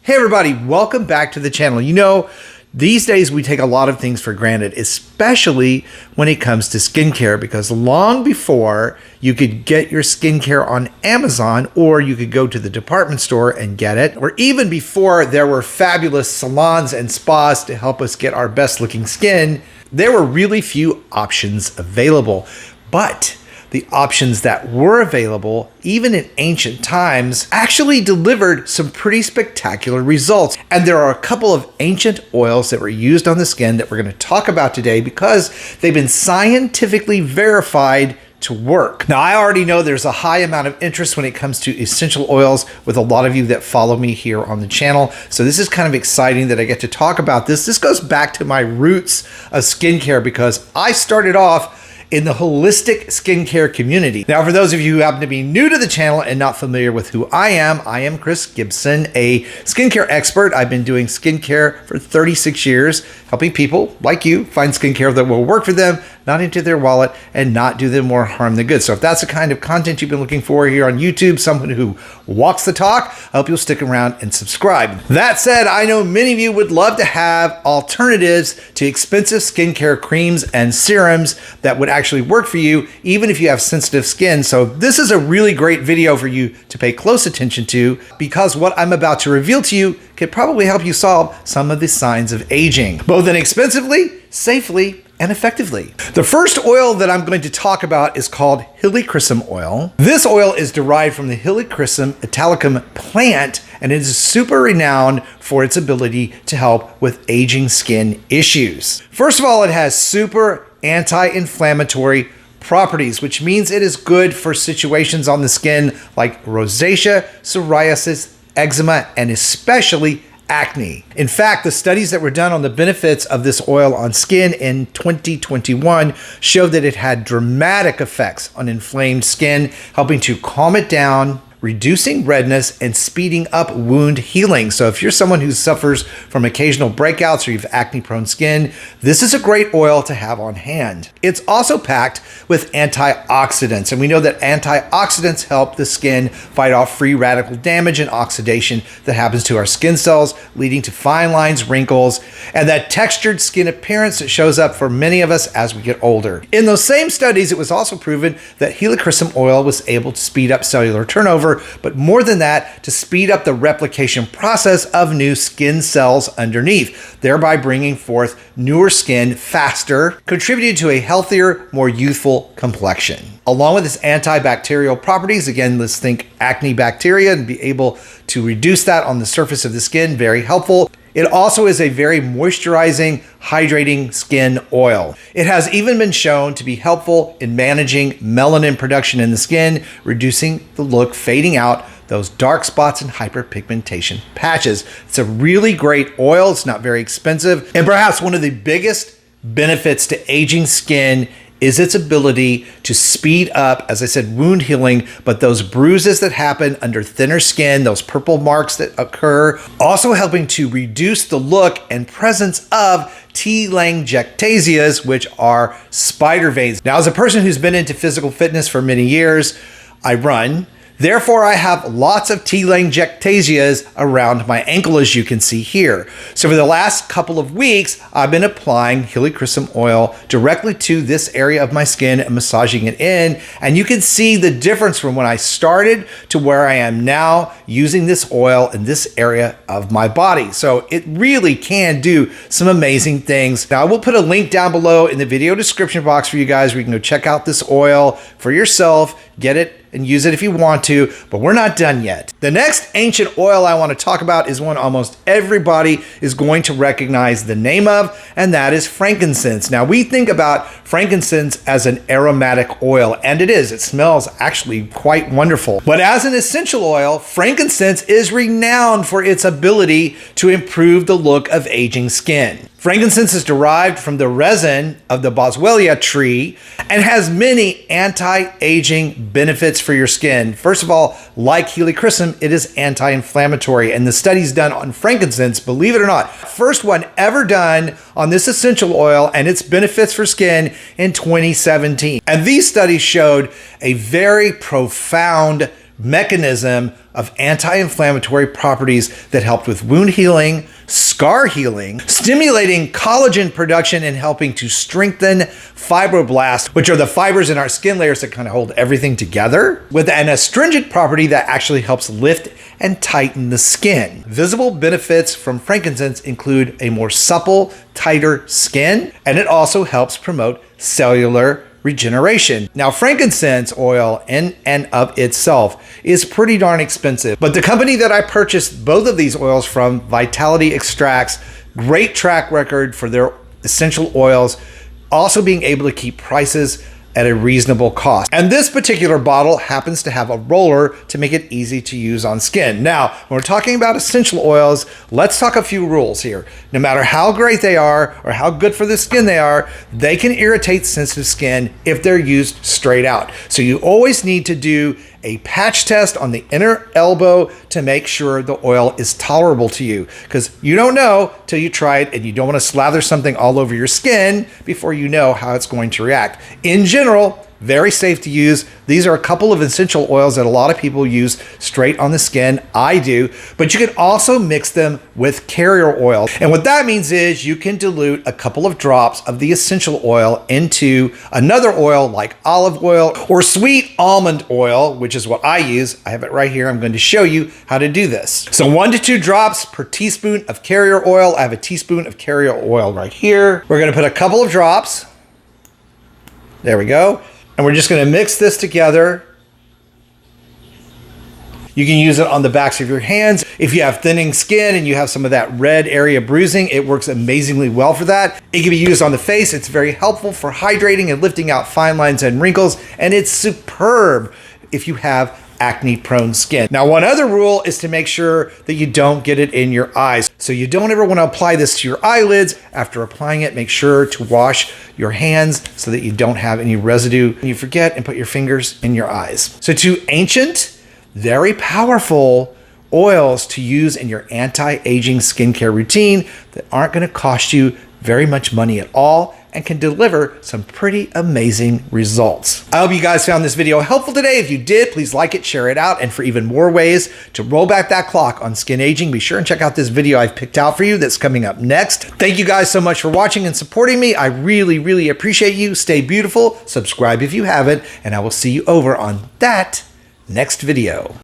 Hey everybody, welcome back to the channel. You know, these days we take a lot of things for granted, especially when it comes to skincare, because long before you could get your skincare on Amazon, or you could go to the department store and get it, or even before there were fabulous salons and spas to help us get our best looking skin, there were really few options available. But the options that were available, even in ancient times, actually delivered some pretty spectacular results. And there are a couple of ancient oils that were used on the skin that we're going to talk about today because they've been scientifically verified to work. Now, I already know there's a high amount of interest when it comes to essential oils with a lot of you that follow me here on the channel. So this is kind of exciting that I get to talk about this. This goes back to my roots of skincare because I started off in the holistic skincare community. Now, for those of you who happen to be new to the channel and not familiar with who I am Chris Gibson, a skincare expert. I've been doing skincare for 36 years, helping people like you find skincare that will work for them, not into their wallet, and not do them more harm than good. So if that's the kind of content you've been looking for here on YouTube, someone who walks the talk, I hope you'll stick around and subscribe. That said, I know many of you would love to have alternatives to expensive skincare creams and serums that would actually work for you, even if you have sensitive skin. So this is a really great video for you to pay close attention to, because what I'm about to reveal to you could probably help you solve some of the signs of aging, both inexpensively, safely, and effectively. The first oil that I'm going to talk about is called Hillier Chrom Oil. This oil is derived from the Hillier Chrom Italicum plant, and it is super renowned for its ability to help with aging skin issues. First of all, it has super anti-inflammatory properties, which means it is good for situations on the skin like rosacea, psoriasis, eczema, and especially acne. In fact, the studies that were done on the benefits of this oil on skin in 2021 showed that it had dramatic effects on inflamed skin, helping to calm it down, reducing redness, and speeding up wound healing. So if you're someone who suffers from occasional breakouts or you have acne-prone skin, this is a great oil to have on hand. It's also packed with antioxidants, and we know that antioxidants help the skin fight off free radical damage and oxidation that happens to our skin cells, leading to fine lines, wrinkles, and that textured skin appearance that shows up for many of us as we get older. In those same studies, it was also proven that Hillier Chrom Oil was able to speed up cellular turnover, but more than that, to speed up the replication process of new skin cells underneath, thereby bringing forth newer skin faster, contributing to a healthier, more youthful complexion. Along with its antibacterial properties, again, let's think acne bacteria and be able to reduce that on the surface of the skin, very helpful. It also is a very moisturizing, hydrating skin oil. It has even been shown to be helpful in managing melanin production in the skin, reducing the look, fading out those dark spots and hyperpigmentation patches. It's a really great oil. It's not very expensive. And perhaps one of the biggest benefits to aging skin is its ability to speed up, as I said, wound healing, but those bruises that happen under thinner skin, those purple marks that occur, also helping to reduce the look and presence of telangiectasias, which are spider veins. Now, as a person who's been into physical fitness for many years, I run. Therefore, I have lots of telangiectasias around my ankle, as you can see here. So for the last couple of weeks, I've been applying Hillier Chrom Oil directly to this area of my skin and massaging it in. And you can see the difference from when I started to where I am now using this oil in this area of my body. So it really can do some amazing things. Now, I will put a link down below in the video description box for you guys where you can go check out this oil for yourself, get it and use it if you want to, but we're not done yet. The next ancient oil I want to talk about is one almost everybody is going to recognize the name of, and that is frankincense. Now, we think about frankincense as an aromatic oil, and it is. It smells actually quite wonderful. But as an essential oil, frankincense is renowned for its ability to improve the look of aging skin. Frankincense is derived from the resin of the boswellia tree and has many anti-aging benefits for your skin. First of all, like Hillier Chrom, it is anti-inflammatory, and the studies done on frankincense, believe it or not, first one ever done on this essential oil and its benefits for skin in 2017. And these studies showed a very profound mechanism of anti-inflammatory properties that helped with wound healing, scar healing, stimulating collagen production, and helping to strengthen fibroblasts, which are the fibers in our skin layers that kind of hold everything together, with an astringent property that actually helps lift and tighten the skin. Visible benefits from frankincense include a more supple, tighter skin, and it also helps promote cellular regeneration. Now, frankincense oil in and of itself is pretty darn expensive, but the company that I purchased both of these oils from, Vitality Extracts, great track record for their essential oils, also being able to keep prices at a reasonable cost. And this particular bottle happens to have a roller to make it easy to use on skin. Now, when we're talking about essential oils, let's talk a few rules here. No matter how great they are or how good for the skin they are, they can irritate sensitive skin if they're used straight out. So you always need to do a patch test on the inner elbow to make sure the oil is tolerable to you, because you don't know till you try it, and you don't want to slather something all over your skin before you know how it's going to react. In general, very safe to use. These are a couple of essential oils that a lot of people use straight on the skin. I do, but you can also mix them with carrier oil. And what that means is you can dilute a couple of drops of the essential oil into another oil like olive oil or sweet almond oil, which is what I use. I have it right here. I'm going to show you how to do this. So 1 to 2 drops per teaspoon of carrier oil. I have a teaspoon of carrier oil right here. We're going to put a couple of drops. There we go. And we're just going to mix this together. You can use it on the backs of your hands. If you have thinning skin and you have some of that red area bruising, it works amazingly well for that. It can be used on the face. It's very helpful for hydrating and lifting out fine lines and wrinkles. And it's superb if you have acne-prone skin. Now, one other rule is to make sure that you don't get it in your eyes. So you don't ever want to apply this to your eyelids. After applying it, make sure to wash your hands so that you don't have any residue. And you forget and put your fingers in your eyes. So 2 ancient, very powerful oils to use in your anti-aging skincare routine that aren't going to cost you very much money at all and can deliver some pretty amazing results. I hope you guys found this video helpful today. If you did, please like it, share it out, and for even more ways to roll back that clock on skin aging, be sure and check out this video I've picked out for you that's coming up next. Thank you guys so much for watching and supporting me. I really, really appreciate you. Stay beautiful, subscribe if you haven't, and I will see you over on that next video.